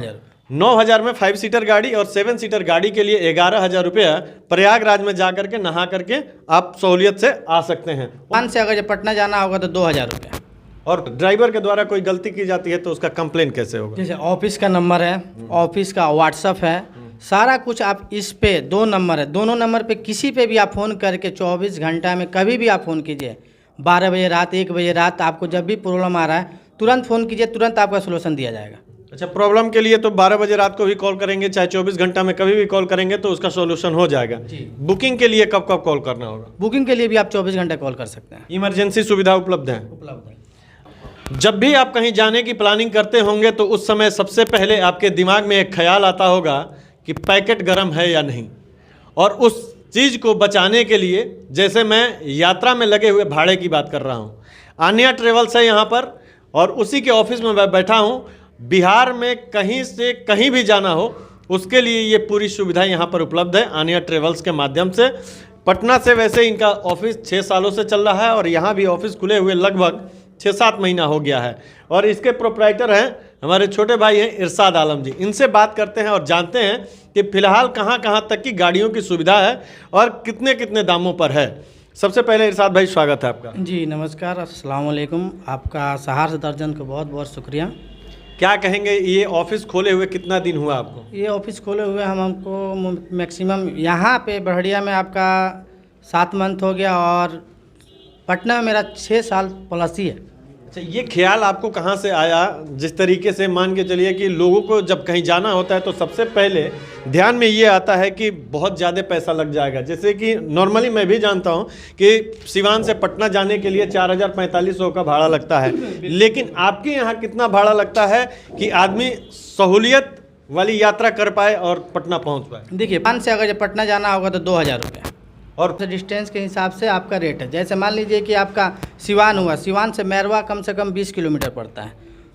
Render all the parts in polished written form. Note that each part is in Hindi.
9,000 में 5 सीटर गाड़ी और 7 सीटर गाड़ी के लिए 11,000 रुपया प्रयागराज में जा करके नहा करके आप सहूलियत से आ सकते हैं। पान से अगर पटना जाना होगा तो 2,000 रुपये। और ड्राइवर के द्वारा कोई गलती की जाती है तो उसका कंप्लेन कैसे होगा? जैसे ऑफिस का नंबर है, ऑफिस का व्हाट्सअप है, सारा कुछ आप इस पे 2 नंबर है, दोनों नंबर पे किसी पे भी आप फ़ोन करके 24 घंटा में कभी भी आप फ़ोन कीजिए। 12 बजे रात, 1 बजे रात, आपको जब भी प्रॉब्लम आ रहा है तुरंत फ़ोन कीजिए, तुरंत आपका सोल्यूशन दिया जाएगा। अच्छा, प्रॉब्लम के लिए तो 12 बजे रात को भी कॉल करेंगे, चाहे 24 घंटा में कभी भी कॉल करेंगे तो उसका सोल्यूशन हो जाएगा जी। बुकिंग के लिए कब कब कॉल करना होगा? बुकिंग के लिए भी आप 24 घंटे कॉल कर सकते हैं। इमरजेंसी सुविधा उपलब्ध है? उपलब्ध है। जब भी आप कहीं जाने की प्लानिंग करते होंगे तो उस समय सबसे पहले आपके दिमाग में एक ख्याल आता होगा कि पैकेट गर्म है या नहीं, और उस चीज़ को बचाने के लिए, जैसे मैं यात्रा में लगे हुए भाड़े की बात कर रहा हूँ, आन्या ट्रेवल्स है यहाँ पर और उसी के ऑफिस में मैं बैठा हूँ। बिहार में कहीं से कहीं भी जाना हो उसके लिए ये पूरी सुविधा यहाँ पर उपलब्ध है आन्या ट्रेवल्स के माध्यम से। पटना से वैसे इनका ऑफिस 6 सालों से चल रहा है और यहाँ भी ऑफिस खुले हुए लगभग 6-7 महीना हो गया है, और इसके प्रोप्राइटर हैं हमारे छोटे भाई हैं इरशाद आलम जी। इनसे बात करते हैं और जानते हैं कि फ़िलहाल कहाँ कहाँ तक की गाड़ियों की सुविधा है और कितने कितने दामों पर है। सबसे पहले इरशाद भाई, स्वागत है आपका। जी नमस्कार, अस्सलाम वालेकुम। आपका सहार से दर्जन को बहुत बहुत शुक्रिया। क्या कहेंगे, ये ऑफिस खोले हुए कितना दिन हुआ आपको? ये ऑफिस खोले हुए हमको मैक्सिमम यहाँ पे बढ़िया में आपका 7 मंथ हो गया और पटना में मेरा 6 साल प्लस ही है। अच्छा, ये ख्याल आपको कहाँ से आया? जिस तरीके से मान के चलिए कि लोगों को जब कहीं जाना होता है तो सबसे पहले ध्यान में ये आता है कि बहुत ज़्यादा पैसा लग जाएगा। जैसे कि नॉर्मली मैं भी जानता हूँ कि सिवान से पटना जाने के लिए 4,000-4,500 का भाड़ा लगता है, लेकिन आपके यहाँ कितना भाड़ा लगता है कि आदमी सहूलियत वाली यात्रा कर पाए और पटना पहुँच पाए? देखिए, पान से अगर पटना जाना होगा तो 2,000 रुपये, और डिस्टेंस के हिसाब से आपका रेट है। जैसे मान लीजिए कि आपका सिवान हुआ, सिवान से मैरवा कम से कम 20 किलोमीटर पड़ता है,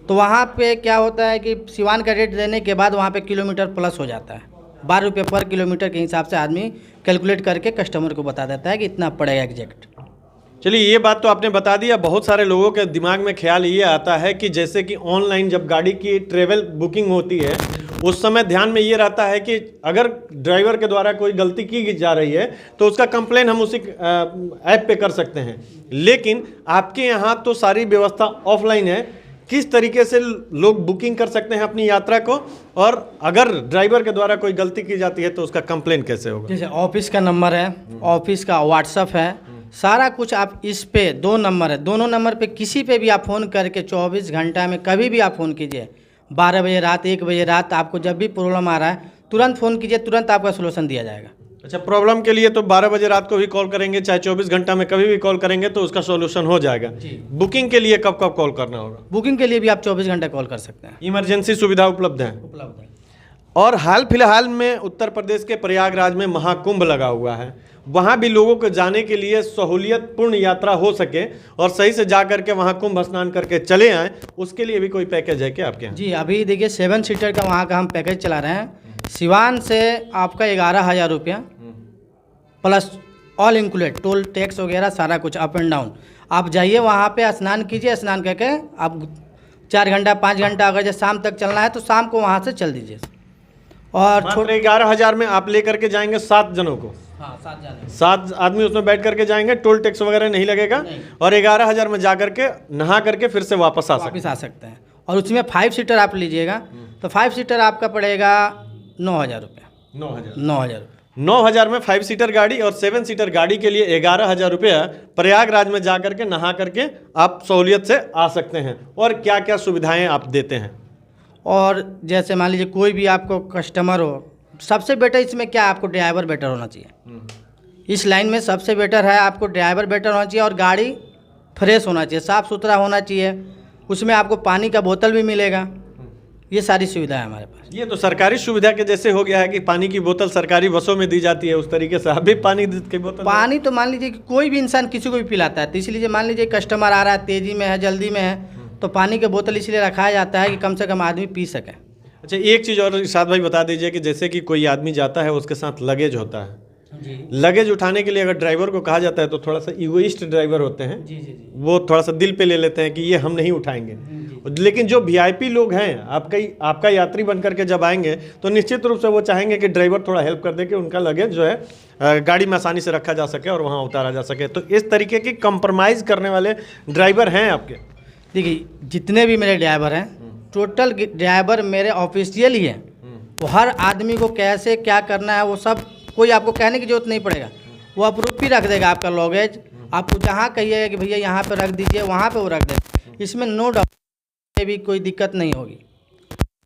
तो वहाँ पे क्या होता है कि सिवान का रेट देने के बाद वहाँ पे किलोमीटर प्लस हो जाता है। 12 रुपये पर किलोमीटर के हिसाब से आदमी कैलकुलेट करके कस्टमर को बता देता है कि इतना पड़ेगा एग्जैक्ट। चलिए, ये बात तो आपने बता दिया। बहुत सारे लोगों के दिमाग में ख्याल ये आता है कि जैसे कि ऑनलाइन जब गाड़ी की ट्रेवल बुकिंग होती है उस समय ध्यान में ये रहता है कि अगर ड्राइवर के द्वारा कोई गलती की जा रही है तो उसका कंप्लेन हम उसी ऐप पे कर सकते हैं, लेकिन आपके यहाँ तो सारी व्यवस्था ऑफलाइन है। किस तरीके से लोग बुकिंग कर सकते हैं अपनी यात्रा को, और अगर ड्राइवर के द्वारा कोई गलती की जाती है तो उसका कंप्लेन कैसे होगा? जैसे ऑफिस का नंबर है, ऑफिस का व्हाट्सअप है, सारा कुछ आप इस पे 2 नंबर है, दोनों नंबर पे किसी पे भी आप फ़ोन करके 24 घंटा में कभी भी आप फ़ोन कीजिए। 12 बजे रात, 1 बजे रात, आपको जब भी प्रॉब्लम आ रहा है तुरंत फ़ोन कीजिए, तुरंत आपका सोल्यूशन दिया जाएगा। अच्छा, प्रॉब्लम के लिए तो 12 बजे रात को भी कॉल करेंगे, चाहे 24 घंटा में कभी भी कॉल करेंगे तो उसका सोल्यूशन हो जाएगा जी। बुकिंग के लिए कब कब कॉल करना होगा? बुकिंग के लिए भी आप 24 घंटे कॉल कर सकते हैं। इमरजेंसी सुविधा उपलब्ध है? उपलब्ध है। और हाल फिलहाल में उत्तर प्रदेश के प्रयागराज में महाकुंभ लगा हुआ है, वहाँ भी लोगों को जाने के लिए सहूलियत पूर्ण यात्रा हो सके और सही से जा करके वहाँ कुंभ स्नान करके चले आएँ, उसके लिए भी कोई पैकेज है क्या आपके यहाँ? जी, अभी देखिए 7 सीटर का वहाँ का हम पैकेज चला रहे हैं। सिवान से आपका 11,000 रुपया plus all included, toll tax वगैरह सारा कुछ अप एंड डाउन। आप जाइए वहाँ पे स्नान कीजिए, स्नान करके आप 4 घंटा 5 घंटा अगर जैसे शाम तक चलना है तो शाम को वहाँ से चल दीजिए। और मात्र 11,000 में आप लेकर के जाएंगे 7 जनों को? हाँ, 7 जाने, 7 आदमी उसमें बैठ करके जाएंगे, टोल टैक्स वगैरह नहीं लगेगा, और 11,000 में जा करके नहा करके फिर से वापस आ सकते हैं। और उसमें 5 सीटर आप लीजिएगा तो 5 सीटर आपका पड़ेगा 9,000 रुपये। 9,000 में 5 सीटर गाड़ी और 7 सीटर गाड़ी के लिए 11,000 रुपया प्रयागराज में जा करके नहा करके आप सहूलियत से आ सकते हैं। और क्या क्या सुविधाएं आप देते हैं? और जैसे मान लीजिए कोई भी आपको कस्टमर हो, सबसे बेटर इसमें क्या, आपको ड्राइवर बेटर होना चाहिए। इस लाइन में सबसे बेटर है आपको ड्राइवर बेटर होना चाहिए और गाड़ी फ्रेश होना चाहिए, साफ़ सुथरा होना चाहिए। उसमें आपको पानी का बोतल भी मिलेगा। ये सारी सुविधा है हमारे पास। ये तो सरकारी सुविधा के जैसे हो गया है कि पानी की बोतल सरकारी बसों में दी जाती है, उस तरीके से आप भी पानी की बोतल? पानी तो मान लीजिए कि कोई भी इंसान किसी को भी पिलाता है, तो इसलिए मान लीजिए कस्टमर आ रहा है, तेज़ी में है, जल्दी में है, तो पानी की बोतल इसलिए रखाया जाता है कि कम से कम आदमी पी सके। अच्छा, एक चीज़ और इरशाद भाई बता दीजिए कि जैसे कि कोई आदमी जाता है उसके साथ लगेज होता है, जी लगेज उठाने के लिए अगर ड्राइवर को कहा जाता है तो थोड़ा सा ईगोइस्ट ड्राइवर होते हैं, जी जी जी वो थोड़ा सा दिल पे ले लेते हैं कि ये हम नहीं उठाएंगे। लेकिन जो वीआईपी लोग हैं, आपका यात्री बन करके जब आएंगे तो निश्चित रूप से वो चाहेंगे कि ड्राइवर थोड़ा हेल्प कर दे कि उनका लगेज जो है गाड़ी में आसानी से रखा जा सके और वहाँ उतारा जा सके। तो इस तरीके की कंप्रोमाइज़ करने वाले ड्राइवर हैं आपके? देखिए, जितने भी मेरे ड्राइवर हैं, टोटल ड्राइवर मेरे ऑफिशियल ही हैं। वो हर आदमी को कैसे क्या करना है वो सब कोई आपको कहने की जरूरत नहीं पड़ेगा, वो अप्रूव ही रख देगा आपका लगेज। आपको जहाँ कहिएगा कि भैया यहाँ पे रख दीजिए, वहाँ पे वो रख देगा। इसमें नो डाउट भी कोई दिक्कत नहीं होगी।